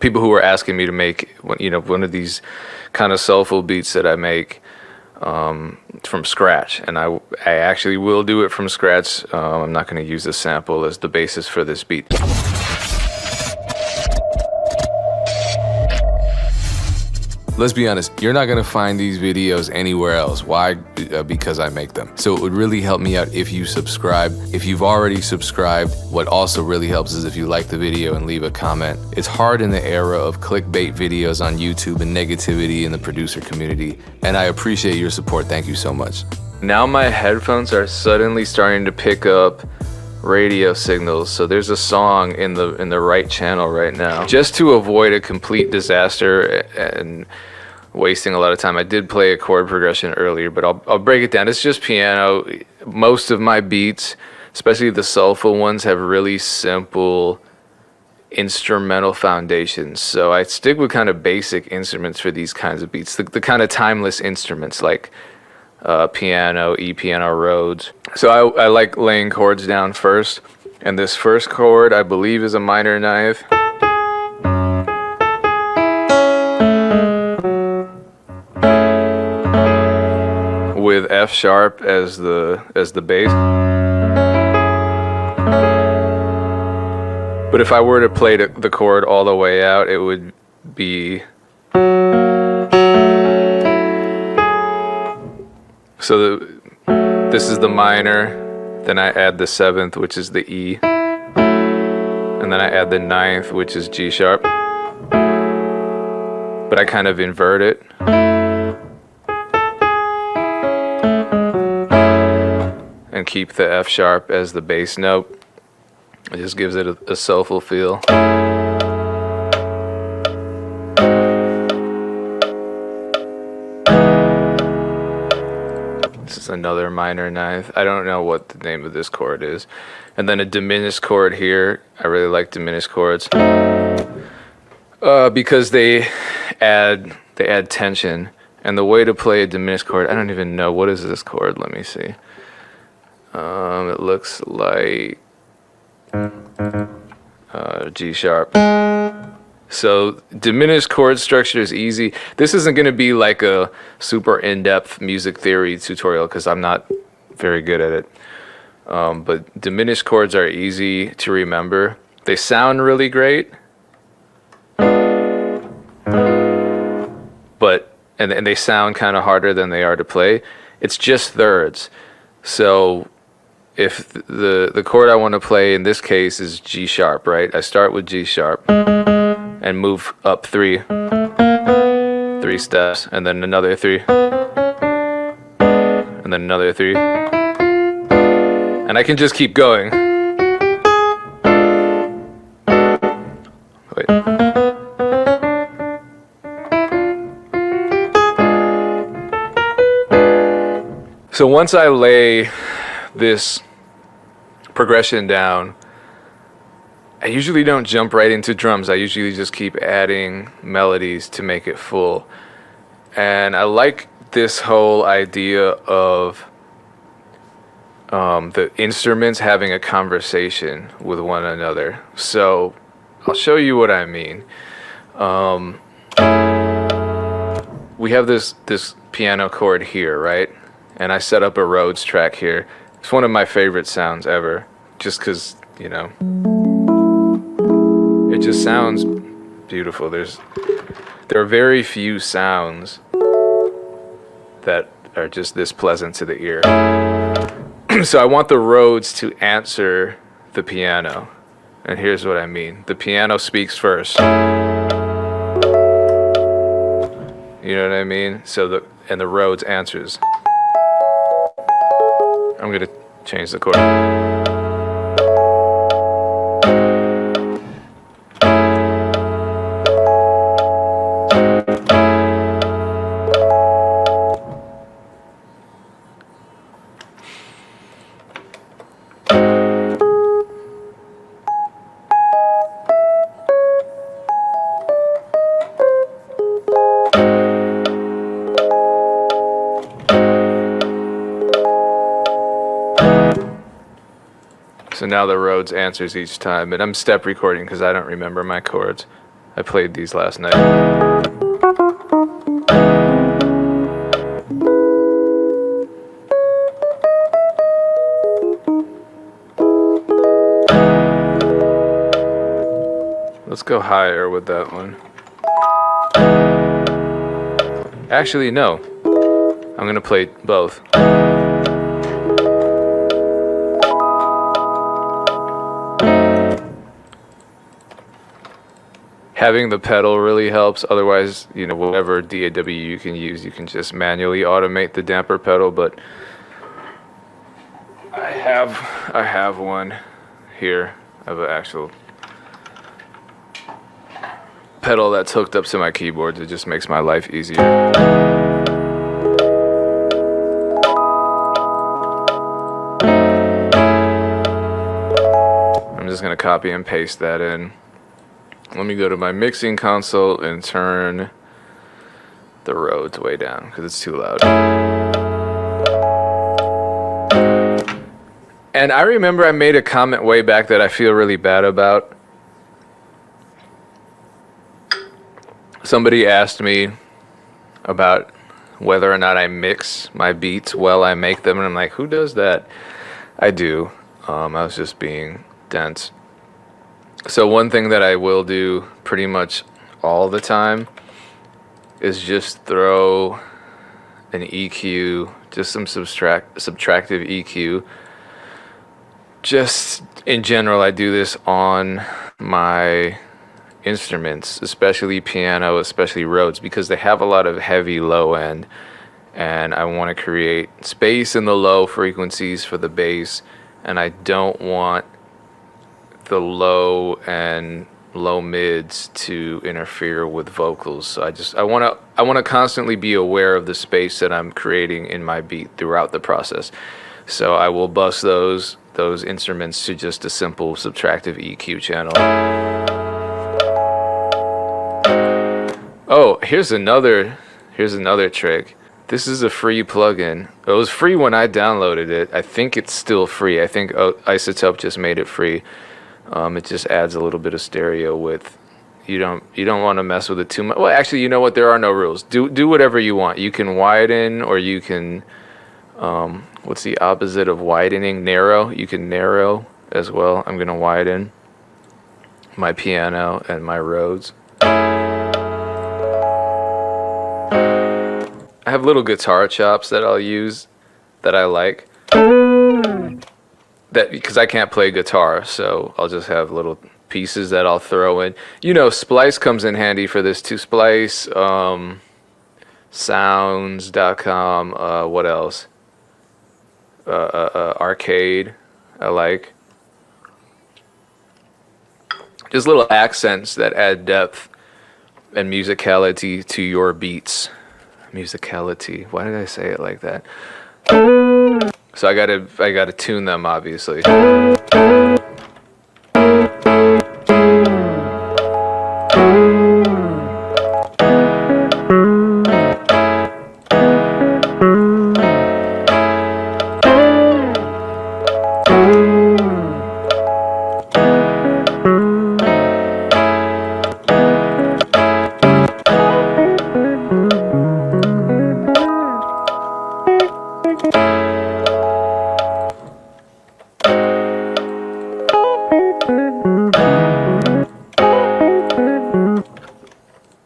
people who were asking me to make, one of these kind of soulful beats that I make from scratch, and I actually will do it from scratch. I'm not going to use the sample as the basis for this beat. Let's be honest, you're not gonna find these videos anywhere else. Why? Because I make them. So it would really help me out if you subscribe. If you've already subscribed, what also really helps is if you like the video and leave a comment. It's hard in the era of clickbait videos on YouTube and negativity in the producer community, and I appreciate your support. Thank you so much. Now my headphones are suddenly starting to pick up radio signals, so there's a song in the right channel right now. Just to avoid a complete disaster and wasting a lot of time, I did play a chord progression earlier, but I'll break it down. It's just piano. Most of my beats, especially the soulful ones, have really simple instrumental foundations, so I stick with kind of basic instruments for these kinds of beats, the kind of timeless instruments like piano, E-piano, Rhodes. So I like laying chords down first, and this first chord I believe is a minor ninth. With F sharp as the bass. But if I were to play the chord all the way out, it would be. So this is the minor, then I add the seventh, which is the E, and then I add the ninth, which is G sharp. But I kind of invert it. And keep the F sharp as the bass note. It just gives it a soulful feel. This is another minor ninth. I don't know what the name of this chord is. And then a diminished chord here. I really like diminished chords because they add tension. And the way to play a diminished chord, I don't even know, what is this chord? Let me see. It looks like G sharp. So diminished chord structure is easy. This isn't going to be like a super in-depth music theory tutorial because I'm not very good at it. But diminished chords are easy to remember. They sound really great, but and they sound kind of harder than they are to play. It's just thirds. So if the chord I want to play in this case is G sharp, right? I start with G sharp and move up three steps, and then another three, and then another three, and I can just keep going. Wait. So once I lay this progression down, I usually don't jump right into drums. I usually just keep adding melodies to make it full. And I like this whole idea of the instruments having a conversation with one another. So I'll show you what I mean. We have this piano chord here, right? And I set up a Rhodes track here. It's one of my favorite sounds ever, just because, you know, it just sounds beautiful. There are very few sounds that are just this pleasant to the ear. So I want the Rhodes to answer the piano. And here's what I mean. The piano speaks first. You know what I mean? So the Rhodes answers. I'm gonna change the chord. So now the Rhodes answers each time, and I'm step recording because I don't remember my chords. I played these last night. Let's go higher with that one. Actually, no. I'm gonna play both. Having the pedal really helps. Otherwise, you know, whatever DAW you can use, you can just manually automate the damper pedal. But I have one here. I have an actual pedal that's hooked up to my keyboard. It just makes my life easier. I'm just gonna copy and paste that in. Let me go to my mixing console and turn the Rhodes way down because it's too loud. And I remember I made a comment way back that I feel really bad about. Somebody asked me about whether or not I mix my beats while I make them, and I'm like, who does that? I do. I was just being dense. So one thing that I will do pretty much all the time is just throw an EQ, just some subtractive EQ. Just in general, I do this on my instruments, especially piano, especially Rhodes, because they have a lot of heavy low end, and I want to create space in the low frequencies for the bass, and I don't want the low and low mids to interfere with vocals. So I want to constantly be aware of the space that I'm creating in my beat throughout the process. So I will bus those instruments to just a simple subtractive EQ channel. Oh, here's another trick. This is a free plugin. It was free when I downloaded it. I think it's still free. I think Isotope just made it free. It just adds a little bit of stereo width. You don't want to mess with it too much. Well, actually, you know what? There are no rules. Do whatever you want. You can widen, or you can what's the opposite of widening? Narrow. You can narrow as well. I'm gonna widen my piano and my Rhodes. I have little guitar chops that I'll use that I like. That because I can't play guitar, so I'll just have little pieces that I'll throw in. You know, Splice comes in handy for this too. Splice, sounds.com, what else? Arcade, I like. Just little accents that add depth and musicality to your beats. Musicality. Why did I say it like that? So I gotta tune them, obviously.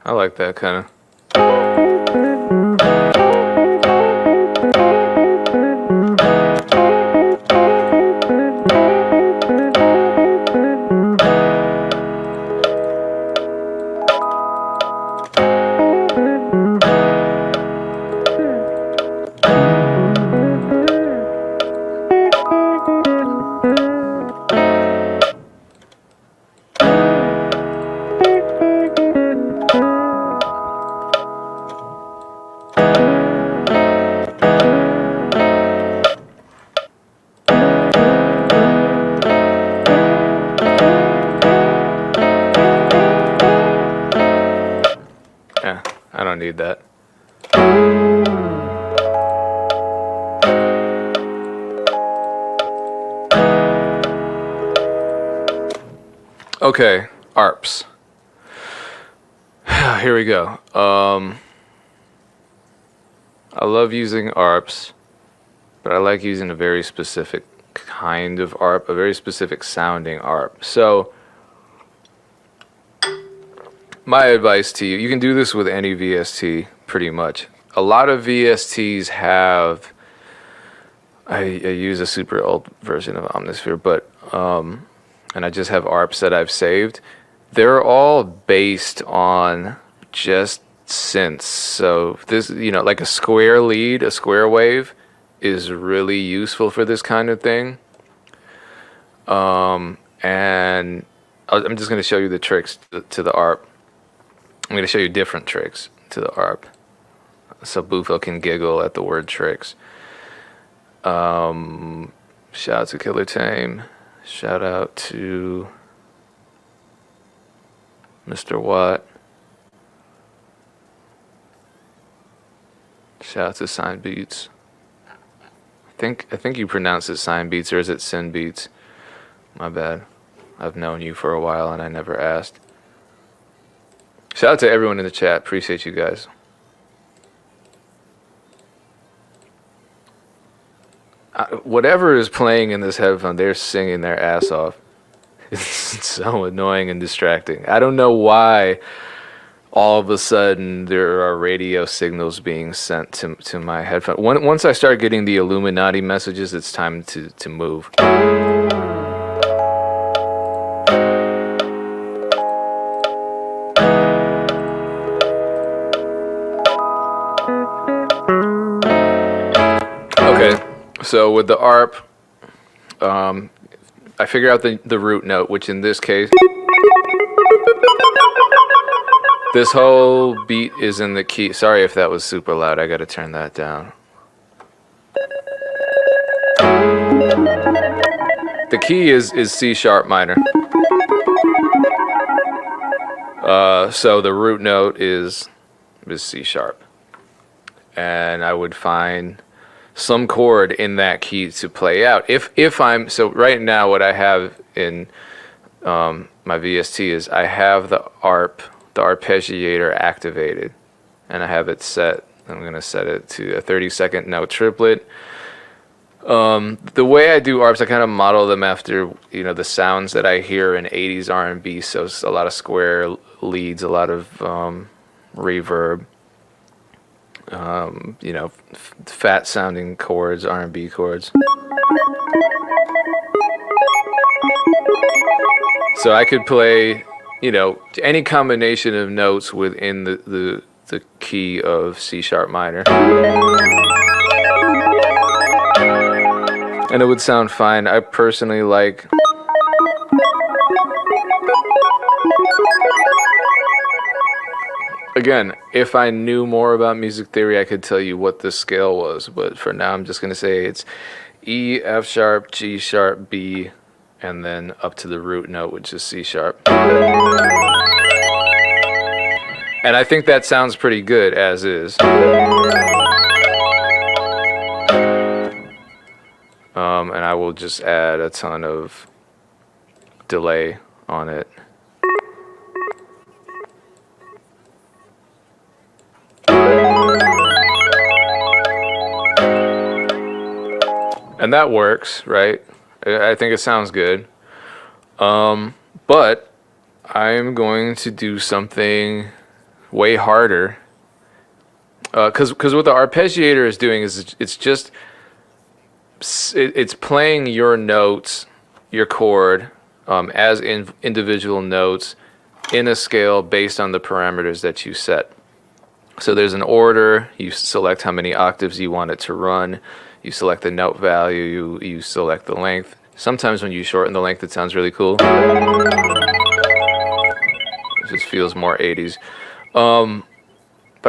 I like that kind of. Yeah, I don't need that. Okay, ARPs. Here we go. I love using ARPs, but I like using a very specific kind of ARP, a very specific sounding ARP. So my advice to you, you can do this with any VST pretty much. A lot of VSTs have, I use a super old version of Omnisphere, but, and I just have ARPs that I've saved. They're all based on just synths. So this, you know, like a square lead, a square wave is really useful for this kind of thing. And I'm just going to show you the tricks to the ARP. I'm going to show you different tricks to the ARP, so Bufo can giggle at the word tricks. Shout out to Killer Tame. Shout out to Mr. Watt. Shout out to Sign Beats. I think you pronounce it Sign Beats, or is it Sin Beats? My bad. I've known you for a while and I never asked. Shout out to everyone in the chat. Appreciate you guys. Whatever is playing in this headphone, they're singing their ass off. It's so annoying and distracting. I don't know why all of a sudden there are radio signals being sent to my headphone. Once I start getting the Illuminati messages, it's time to move. Okay, so with the ARP, I figure out the root note, which in this case, this whole beat is in the key. Sorry if that was super loud. I gotta turn that down. The key is C sharp minor. So the root note is C sharp. And I would find some chord in that key to play out. If I'm, so right now what I have in my VST is I have the Arpeggiator activated, and I have it set. I'm gonna set it to a 30-second note triplet. The way I do ARPs, I kind of model them after, you know, the sounds that I hear in 80s R&B. So it's a lot of square leads, a lot of reverb. You know, fat sounding chords, R&B chords. So I could play, you know, any combination of notes within the key of C sharp minor. And it would sound fine. I personally like again, if I knew more about music theory, I could tell you what the scale was. But for now, I'm just going to say it's E, F sharp, G sharp, B, and then up to the root note, which is C sharp. And I think that sounds pretty good as is. And I will just add a ton of delay on it. And that works, right? I think it sounds good. But I'm going to do something way harder. Because what the arpeggiator is doing is it's playing your notes, your chord, as individual notes in a scale based on the parameters that you set. So there's an order. You select how many octaves you want it to run. You select the note value, you select the length. Sometimes when you shorten the length, it sounds really cool. It just feels more 80s. But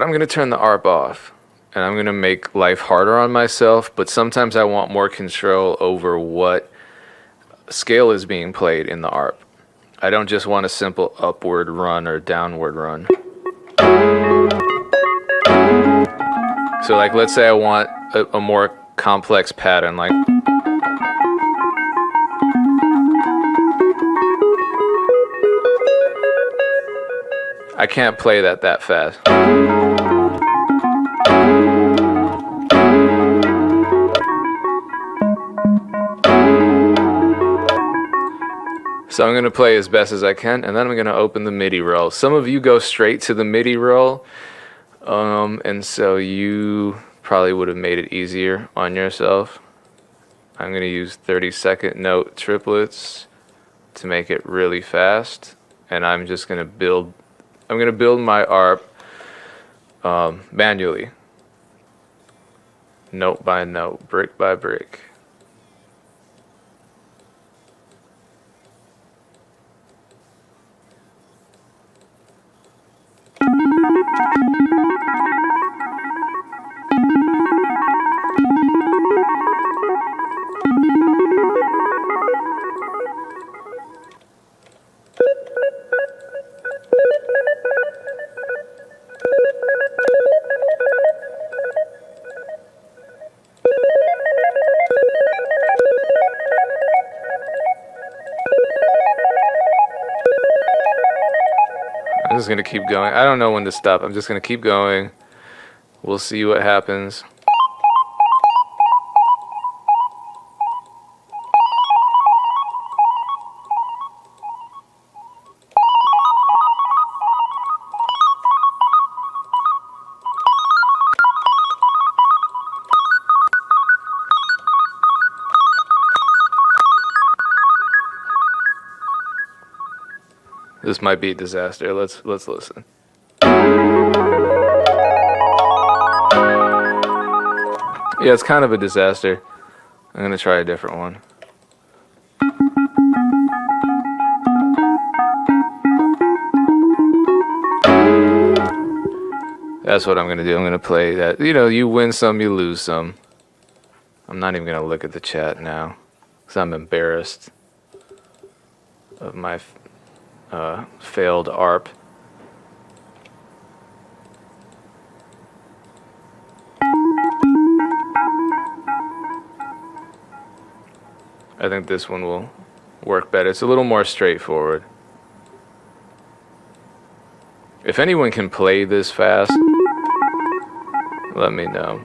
I'm gonna turn the ARP off, and I'm gonna make life harder on myself, but sometimes I want more control over what scale is being played in the ARP. I don't just want a simple upward run or downward run. So like, let's say I want a more complex pattern, like I can't play that fast. So I'm going to play as best as I can, and then I'm going to open the MIDI roll. Some of you go straight to the MIDI roll, and so you probably would have made it easier on yourself. I'm going to use 30-second note triplets to make it really fast, and I'm just going to build. I'm going to build my ARP manually, note by note, brick by brick. I'm just going to keep going. I don't know when to stop. I'm just going to keep going. We'll see what happens. This might be a disaster. Let's listen. Yeah, it's kind of a disaster. I'm gonna try a different one. That's what I'm gonna do. I'm gonna play that. You know, you win some, you lose some. I'm not even gonna look at the chat now, because I'm embarrassed of my failed ARP. I think this one will work better. It's a little more straightforward. If anyone can play this fast, let me know.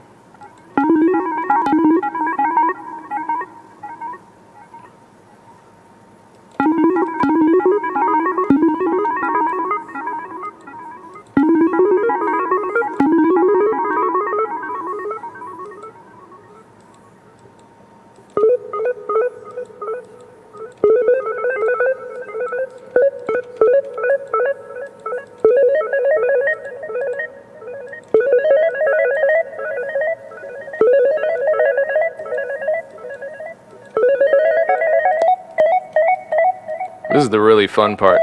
This is the really fun part.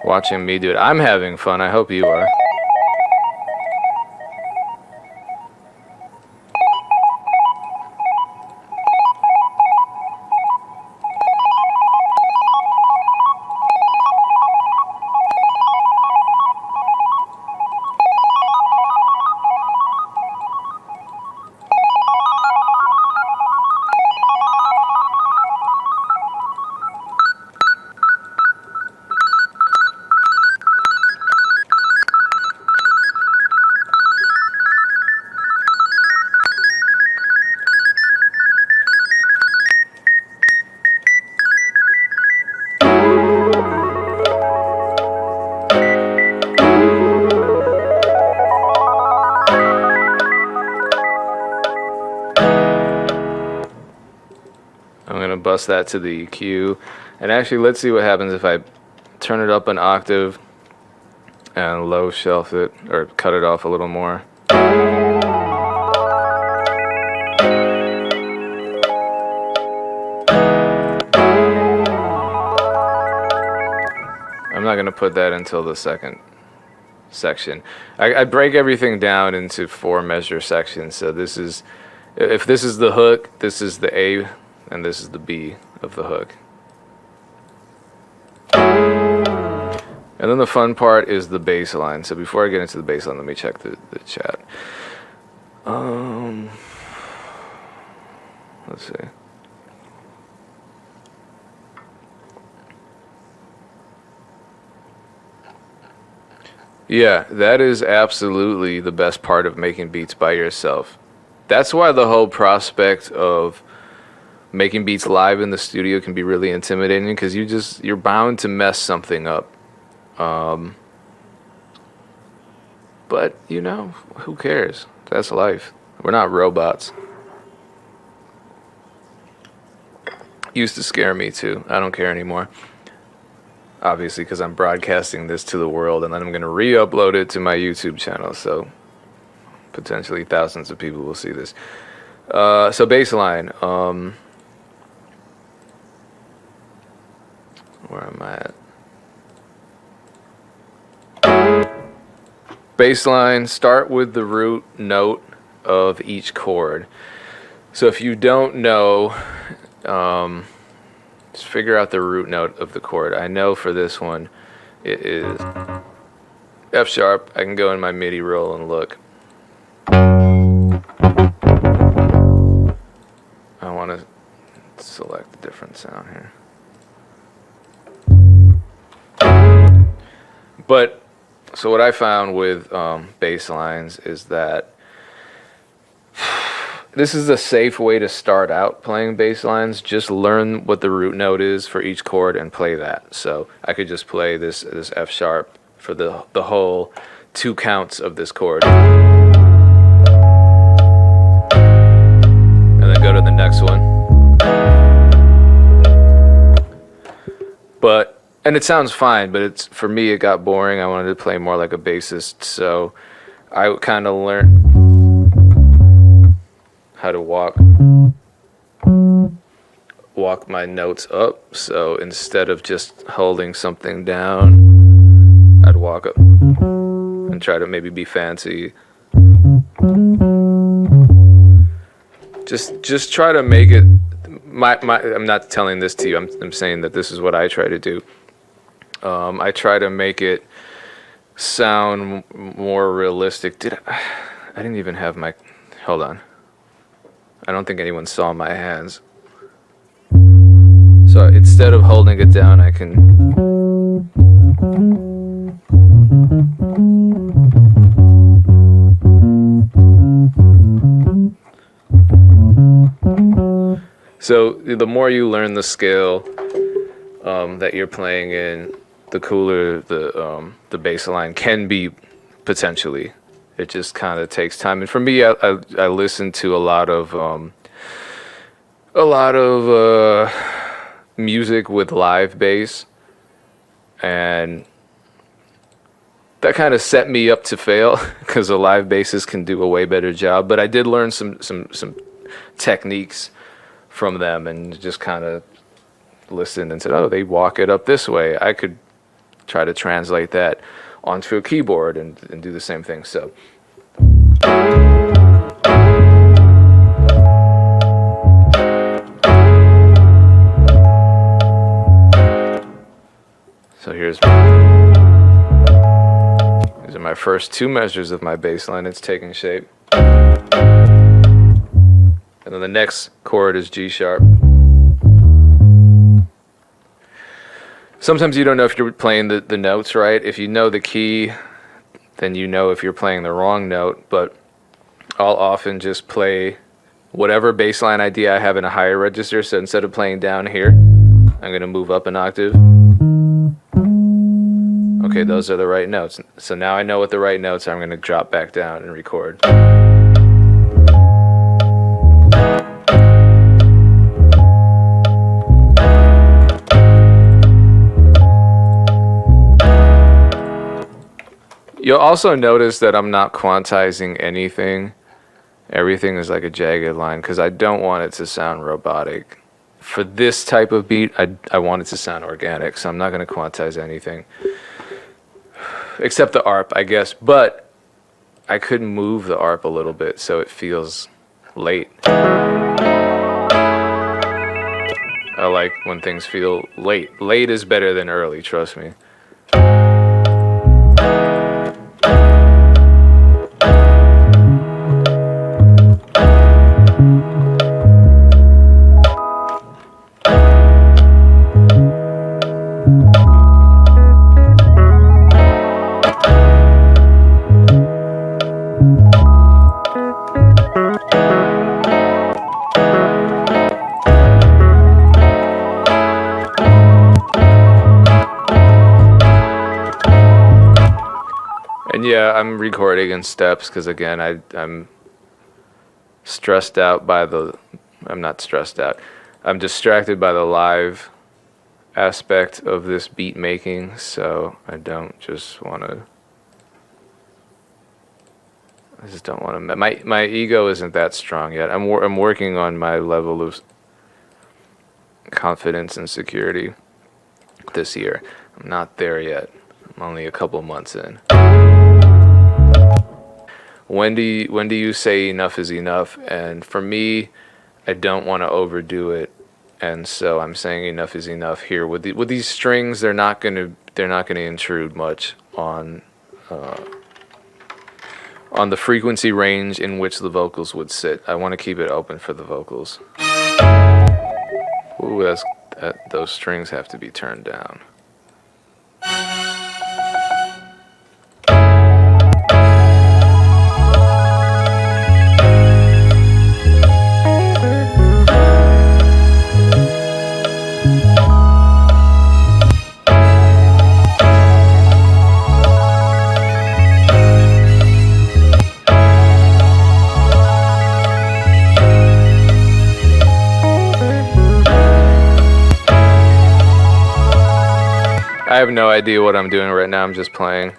Watching me do it. I'm having fun. I hope you are. I'm gonna bust that to the EQ, and actually let's see what happens if I turn it up an octave and low shelf it, or cut it off a little more. I'm not gonna put that until the second section. I break everything down into 4 measure sections. So this is, if this is the hook, this is the A, and this is the B of the hook. And then the fun part is the bass line. So before I get into the bass line, let me check the chat. Let's see. Yeah, that is absolutely the best part of making beats by yourself. That's why the whole prospect of making beats live in the studio can be really intimidating, because you're bound to mess something up. But you know, who cares? That's life. We're not robots. Used to scare me too. I don't care anymore. Obviously, because I'm broadcasting this to the world, and then I'm going to re-upload it to my YouTube channel, so potentially thousands of people will see this. So bassline. Where am I at? Bassline, start with the root note of each chord. So if you don't know, just figure out the root note of the chord. I know for this one, it is F sharp. I can go in my MIDI roll and look. I want to select a different sound here. But, so what I found with bass lines is that this is a safe way to start out playing bass lines. Just learn what the root note is for each chord and play that. So I could just play this F sharp for the whole 2 counts of this chord. And then go to the next one. And it sounds fine, but for me it got boring. I wanted to play more like a bassist, so I kind of learned how to walk my notes up. So instead of just holding something down, I'd walk up and try to maybe be fancy. Just try to make it I'm not telling this to you. I'm saying that this is what I try to do. I try to make it sound more realistic. I didn't even have my, hold on. I don't think anyone saw my hands. So instead of holding it down, I can. So the more you learn the scale that you're playing in, the cooler the bass line can be potentially. It just kind of takes time. And for me, I listen to a lot of music with live bass, and that kind of set me up to fail because the live bassist can do a way better job. But I did learn some techniques from them, and just kind of listened and said, oh, they walk it up this way. I could try to translate that onto a keyboard and do the same thing. So these are my first 2 measures of my bass line. It's taking shape. And then the next chord is G sharp. Sometimes you don't know if you're playing the notes right. If you know the key, then you know if you're playing the wrong note. But I'll often just play whatever bass line idea I have in a higher register. So instead of playing down here, I'm going to move up an octave. Okay, those are the right notes. So now I know what the right notes are. I'm going to drop back down and record. You'll also notice that I'm not quantizing anything. Everything is like a jagged line because I don't want it to sound robotic. For this type of beat, I want it to sound organic, so I'm not going to quantize anything. Except the ARP, I guess. But I could move the ARP a little bit so it feels late. I like when things feel late. Late is better than early, trust me. Yeah, I'm recording in steps because again, I'm stressed out by the. I'm not stressed out. I'm distracted by the live aspect of this beat making, so I don't just want to. I just don't want to. My ego isn't that strong yet. I'm working on my level of confidence and security this year. I'm not there yet. I'm only a couple months in. When do you say enough is enough? And for me, I don't want to overdo it, and so I'm saying enough is enough here. With these strings, they're not gonna intrude much on the frequency range in which the vocals would sit. I want to keep it open for the vocals. Ooh, those strings have to be turned down. I have no idea what I'm doing right now. I'm just playing.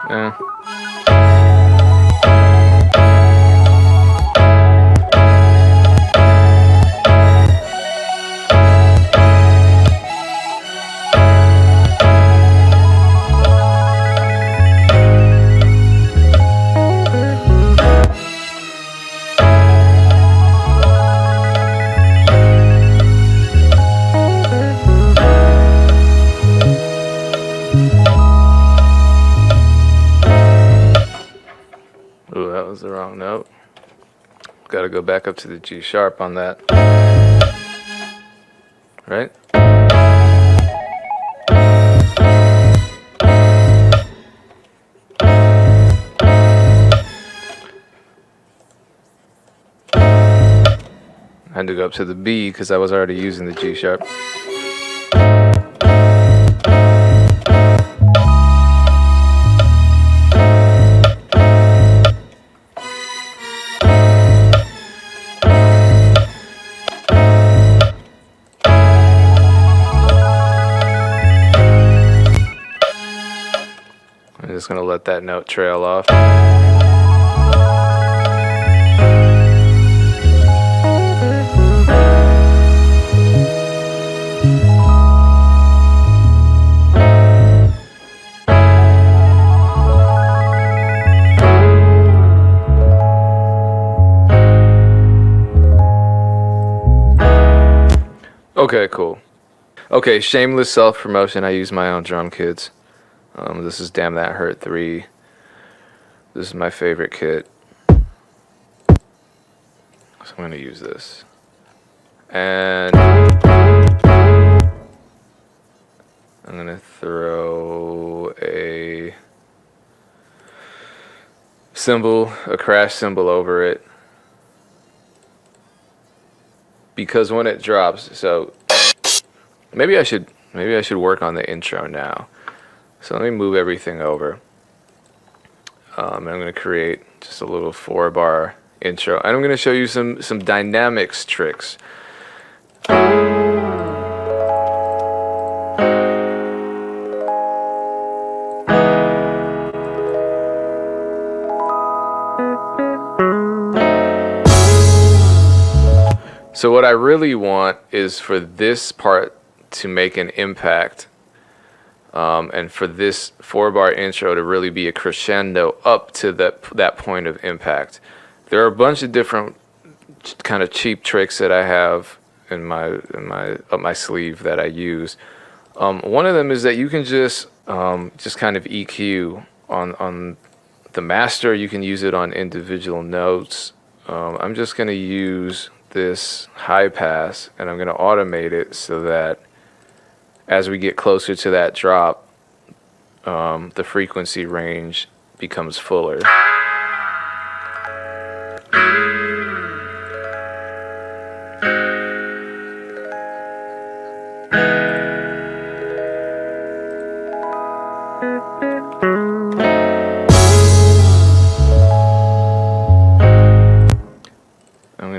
Yeah. Ooh, that was the wrong note. Got to go back up to the G sharp on that. Right? I had to go up to the B because I was already using the G sharp. I'm just going to let that note trail off. Okay, cool. Okay, shameless self-promotion. I use my own drum kits. This is Damn That Hurt 3. This is my favorite kit. So I'm going to use this. And I'm going to throw a cymbal, a crash cymbal over it. Because when it drops, so maybe I should work on the intro now. So let me move everything over. And I'm going to create just a little 4-bar intro. And I'm going to show you some dynamics tricks. So what I really want is for this part to make an impact. And for this 4-bar intro to really be a crescendo up to that point of impact. There are a bunch of different kind of cheap tricks that I have in up my sleeve that I use. One of them is that you can just kind of EQ on the master. You can use it on individual notes. I'm just going to use this high pass, and I'm going to automate it so that as we get closer to that drop, the frequency range becomes fuller.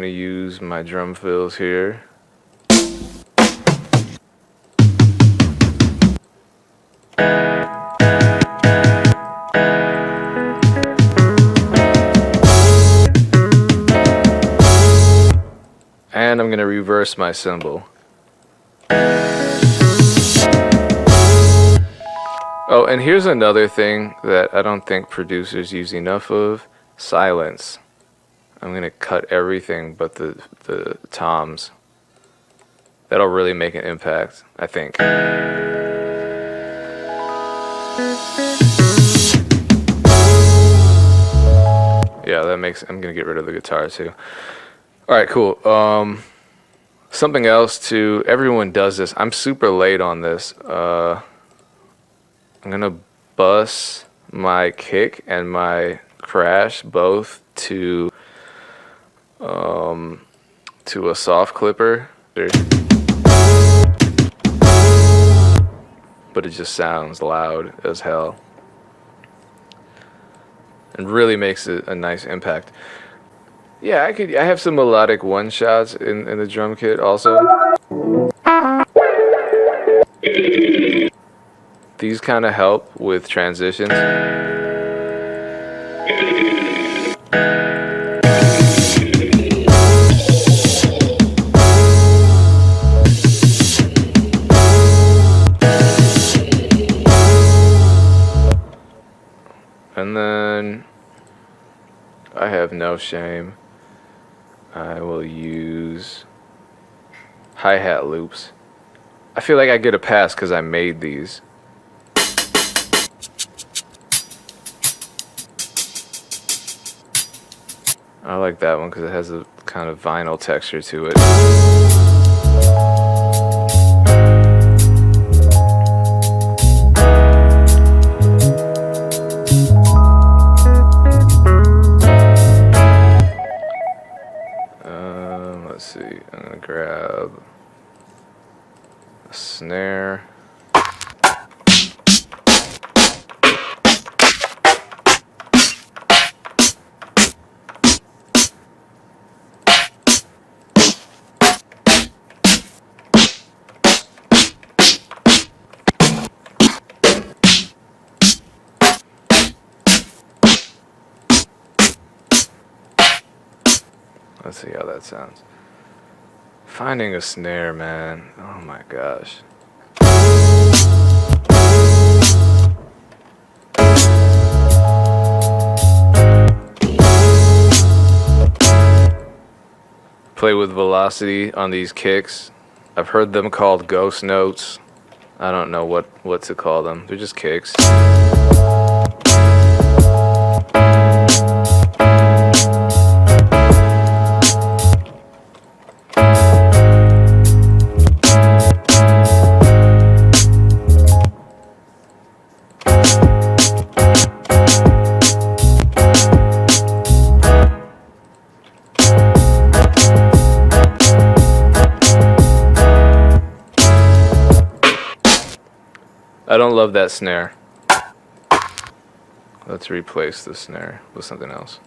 gonna use my drum fills here. And I'm gonna reverse my cymbal. Oh, and here's another thing that I don't think producers use enough of: silence. I'm gonna cut everything but the toms. That'll really make an impact, I think. Yeah, that makes. I'm gonna get rid of the guitar too. All right, cool. Something else too. Everyone does this. I'm super late on this. I'm gonna bus my kick and my crash both to a soft clipper, but it just sounds loud as hell and really makes it a nice impact. Yeah, I have some melodic one shots in the drum kit also. These kind of help with transitions. And then I have no shame. I will use hi-hat loops. I feel like I get a pass because I made these. I like that one because it has a kind of vinyl texture to it. Let's see, I'm gonna grab a snare. Let's see how that sounds. Finding a snare, man. Oh my gosh. Play with velocity on these kicks. I've heard them called ghost notes. I don't know what to call them. They're just kicks. I don't love that snare. Let's replace the snare with something else.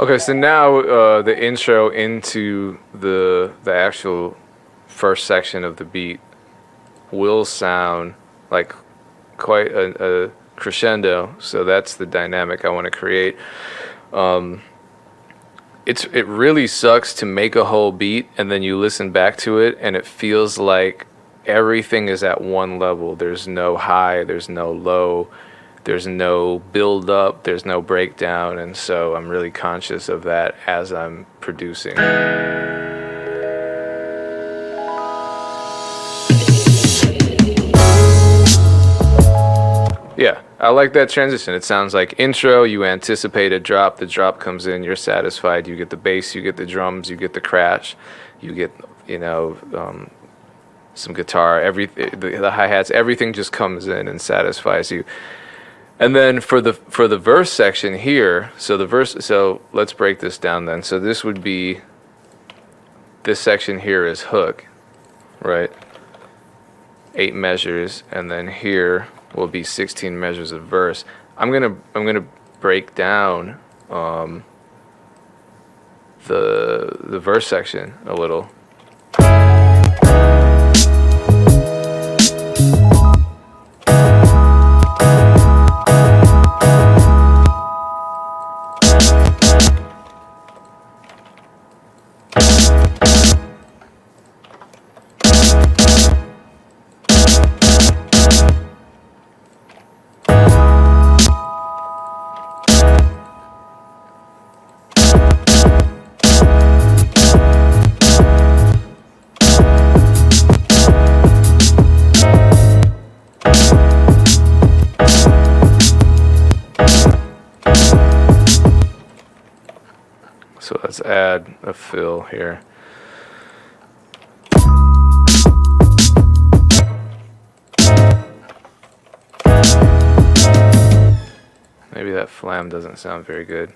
Okay, so now the intro into the actual first section of the beat will sound like quite a crescendo. So that's the dynamic I want to create. It really sucks to make a whole beat and then you listen back to it and it feels like everything is at one level. There's no high, there's no low, there's no build up, there's no breakdown, and so I'm really conscious of that as I'm producing. Yeah, I like that transition. It sounds like intro, you anticipate a drop, the drop comes in, you're satisfied, you get the bass, you get the drums, you get the crash, you get, you know, some guitar, the hi-hats, everything just comes in and satisfies you. And then for the verse section here, so let's break this down then. So this would be, this section here is hook, right? 8 measures, and then here will be 16 measures of verse. I'm gonna break down the verse section a little. So let's add a fill here. Maybe that flam doesn't sound very good.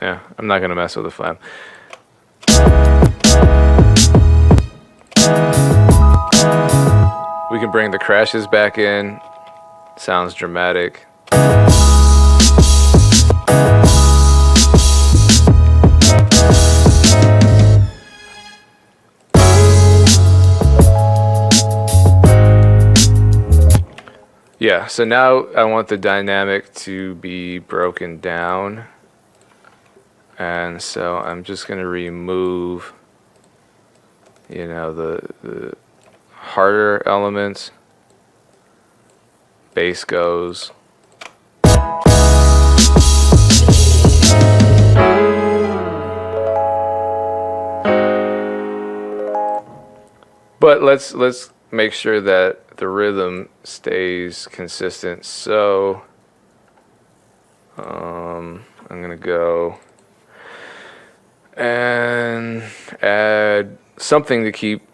Yeah, I'm not gonna mess with the flam. We can bring the crashes back in. Sounds dramatic. Yeah, so now I want the dynamic to be broken down. And so I'm just going to remove, you know, the harder elements. Bass goes. But let's make sure that the rhythm stays consistent. So I'm gonna go and add something to keep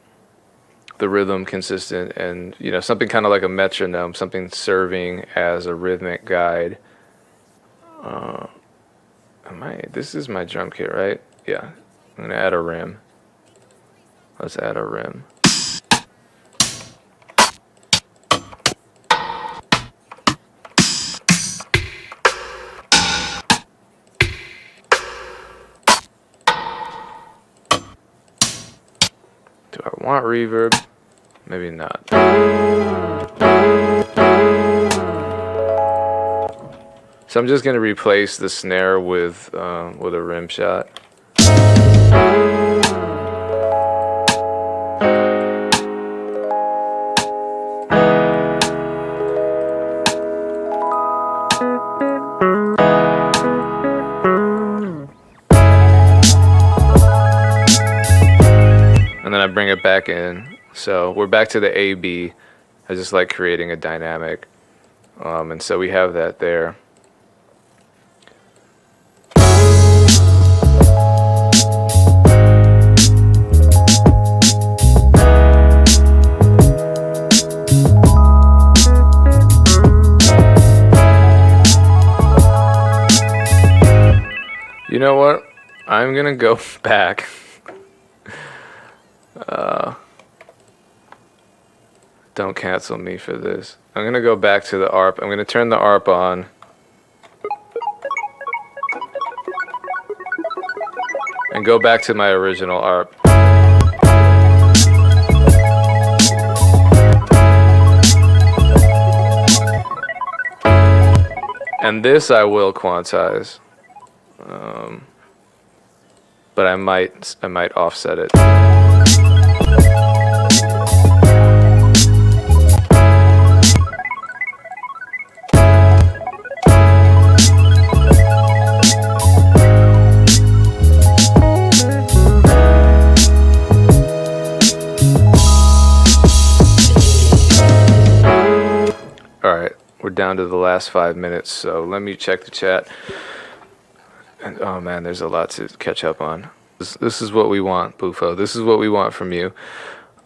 the rhythm consistent, and you know, something kind of like a metronome, something serving as a rhythmic guide. This is my drum kit, right? Yeah, I'm gonna add a rim. Let's add a rim. Do I want reverb? Maybe not. So I'm just going to replace the snare with a rim shot. And then I bring it back in. So we're back to the A-B. I just like creating a dynamic. And so we have that there. You know what? I'm gonna go back. Don't cancel me for this. I'm gonna go back to the ARP. I'm gonna turn the ARP on. And go back to my original ARP. On this, I will quantize, but I might offset it. We're down to the last 5 minutes, so let me check the chat. And oh man, there's a lot to catch up on. This is what we want, Bufo. This is what we want from you.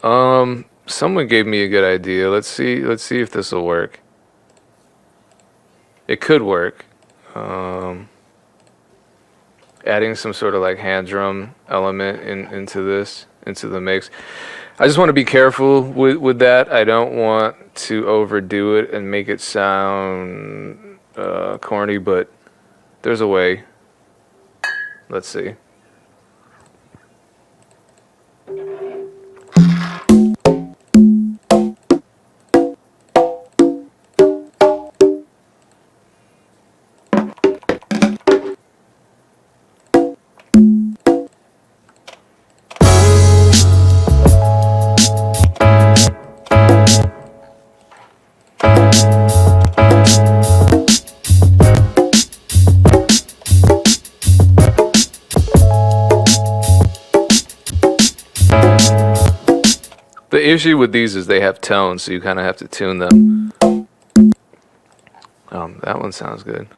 Someone gave me a good idea. Let's see if this will work. It could work. Adding some sort of like hand drum element into the mix. I just want to be careful with that. I don't want to overdo it and make it sound corny, but there's a way. Let's see. The issue with these is they have tones, so you kind of have to tune them. That one sounds good.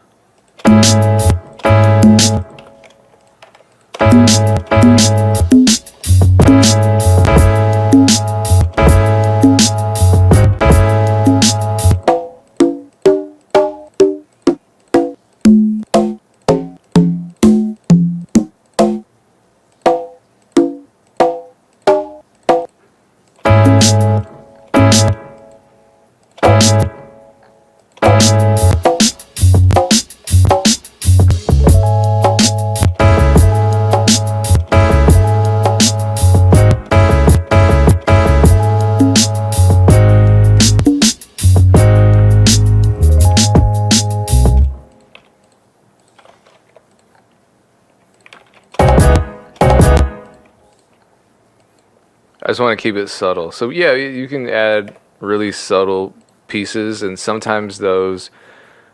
I just want to keep it subtle. So yeah, you can add really subtle pieces, and sometimes those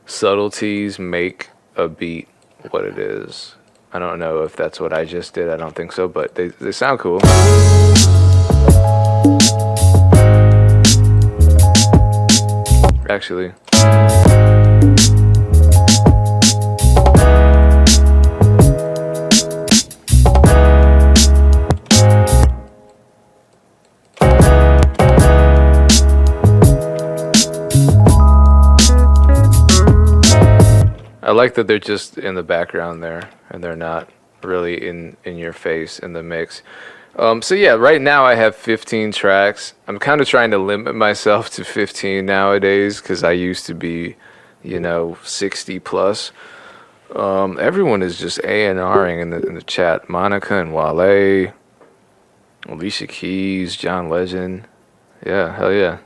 subtleties make a beat what it is. I don't know if that's what I just did. I don't think so, but they sound cool. Actually. I like that they're just in the background there, and they're not really in your face in the mix. So yeah, right now I have 15 tracks. I'm kind of trying to limit myself to 15 nowadays because I used to be, 60 plus. Everyone is just A&Ring in the chat. Monica and Wale, Alicia Keys, John Legend. Yeah, hell yeah.